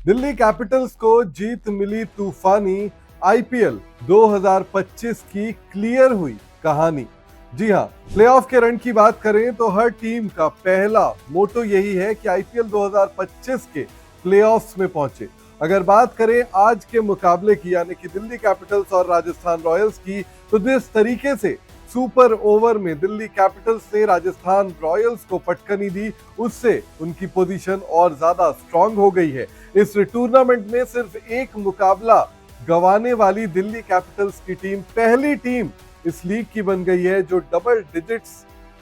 Delhi Capitals को जीत मिली तूफानी, IPL 2025 की क्लियर हुई कहानी। जी हां, प्लेऑफ के रन की बात करें तो हर टीम का पहला मोटो यही है कि आईपीएल 2025 के प्लेऑफ्स में पहुंचे। अगर बात करें आज के मुकाबले की, यानी कि दिल्ली कैपिटल्स और राजस्थान रॉयल्स की, तो जिस तरीके से सुपर ओवर में दिल्ली कैपिटल्स ने राजस्थान रॉयल्स को पटकनी दी, उससे उनकी पोजीशन और ज्यादा स्ट्रांग हो गई है। इस टूर्नामेंट में सिर्फ एक मुकाबला गंवाने वाली दिल्ली कैपिटल्स की टीम पहली टीम इस लीग की बन गई है जो डबल डिजिट्स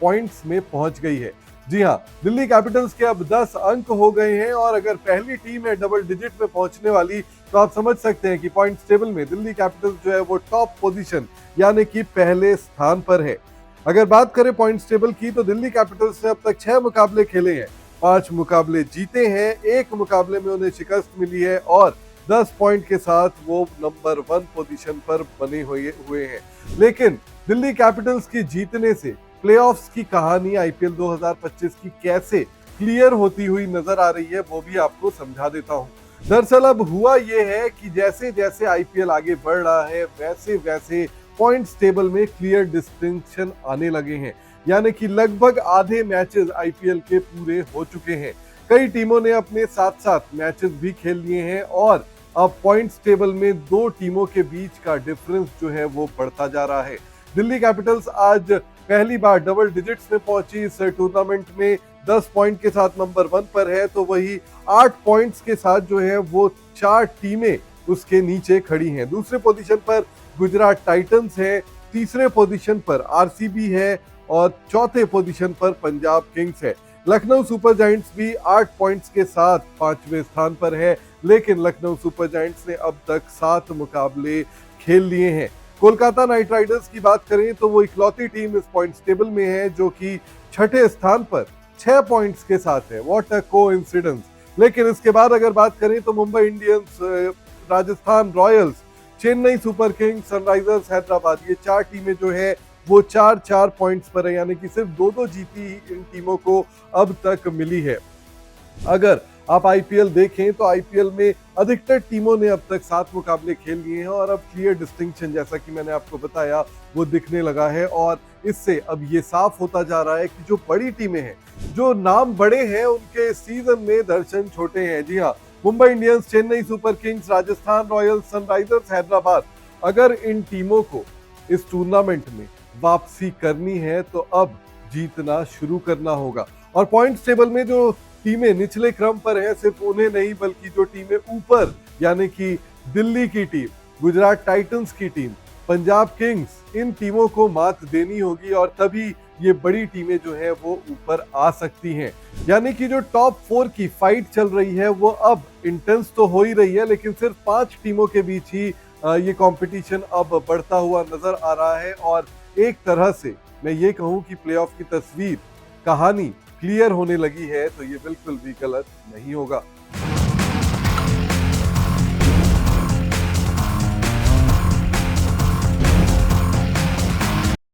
पॉइंट्स में पहुंच गई है। जी हां, दिल्ली कैपिटल्स के अब 10 अंक हो गए हैं और अगर पहली टीम है डबल डिजिट में पहुंचने वाली, तो आप समझ सकते हैं कि पॉइंट्स टेबल में दिल्ली कैपिटल्स जो है वो टॉप पोजीशन यानी कि पहले स्थान पर है। अगर बात करें पॉइंट्स टेबल की, तो दिल्ली कैपिटल्स ने अब तक 6 मुकाबले खेले हैं, 5 मुकाबले जीते हैं, एक मुकाबले में उन्हें शिकस्त मिली है और 10 पॉइंट के साथ वो नंबर 1 पोजीशन पर बने हुए हैं। लेकिन दिल्ली कैपिटल्स की जीतने से प्लेऑफ्स की कहानी आईपीएल 2025 की कैसे क्लियर होती हुई नजर आ रही है, वो भी आपको समझा देता हूं। दरअसल अब हुआ ये है कि जैसे जैसे आईपीएल आगे बढ़ रहा है, वैसे वैसे पॉइंट्स टेबल में क्लियर डिस्टिंक्शन आने लगे हैं, यानी कि लगभग आधे मैचेस आईपीएल के पूरे हो चुके हैं। कई टीमों ने अपने साथ साथ मैचेस भी खेल लिए हैं और अब पॉइंट्स टेबल में दो टीमों के बीच का डिफरेंस जो है वो बढ़ता जा रहा है। दिल्ली कैपिटल्स आज पहली बार डबल डिजिट्स में पहुंची इस टूर्नामेंट में, 10 पॉइंट के साथ नंबर 1 पर है, तो वही 8 पॉइंट्स के साथ जो है वो 4 टीमें उसके नीचे खड़ी हैं। दूसरे पोजीशन पर गुजरात टाइटंस है, तीसरे पोजीशन पर आरसीबी है और चौथे पोजीशन पर पंजाब किंग्स है। लखनऊ सुपर जायंट्स भी 8 पॉइंट्स के साथ 5वें स्थान पर है, लेकिन लखनऊ सुपर जायंट्स ने अब तक 7 मुकाबले खेल लिए हैं। कोलकाता नाइट राइडर्स की बात करें तो वो इकलौती टीम इस पॉइंट्स टेबल में है जो कि 6ठे स्थान पर 6 पॉइंट्स के साथ है। What a coincidence. लेकिन इसके बाद अगर बात करें तो Mumbai Indians, Rajasthan Royals, Chennai super Kings, Sunrisers Hyderabad, ये 4 टीमें जो है वो 4-4 पॉइंट्स पर है, यानी कि सिर्फ 2-2 जीती इन टीमों को अब तक मिली है। अगर आप आईपीएल देखें तो आईपीएल में अधिकतर टीमों ने अब तक 7 मुकाबले खेल लिए हैं और अब क्लियर डिस्टिंक्शन, जैसा कि मैंने आपको बताया, वो दिखने लगा है और इससे अब ये साफ होता जा रहा है कि जो बड़ी टीमें हैं, जो नाम बड़े हैं, उनके सीजन में दर्शन छोटे हैं। जी हाँ, Mumbai Indians, Chennai super Kings, Rajasthan Royals, Sunrisers Hyderabad, अगर इन टीमों को इस टूर्नामेंट में वापसी करनी है तो अब जीतना शुरू करना होगा। और पॉइंट्स टेबल में जो टीमें निचले क्रम पर हैं, सिर्फ उन्हें नहीं बल्कि जो टीमें ऊपर, यानी कि दिल्ली की टीम, गुजरात टाइटंस की टीम, पंजाब किंग्स, इन टीमों को मात देनी होगी और तभी ये बड़ी टीमें जो है वो ऊपर आ सकती हैं। यानी कि जो टॉप 4 की फाइट चल रही है वो अब इंटेंस तो हो ही रही है, लेकिन सिर्फ 5 टीमों के बीच ही ये कंपटीशन अब बढ़ता हुआ नजर आ रहा है और एक तरह से मैं ये कहूं कि प्लेऑफ की तस्वीर, कहानी क्लियर होने लगी है, तो ये बिल्कुल भी गलत नहीं होगा।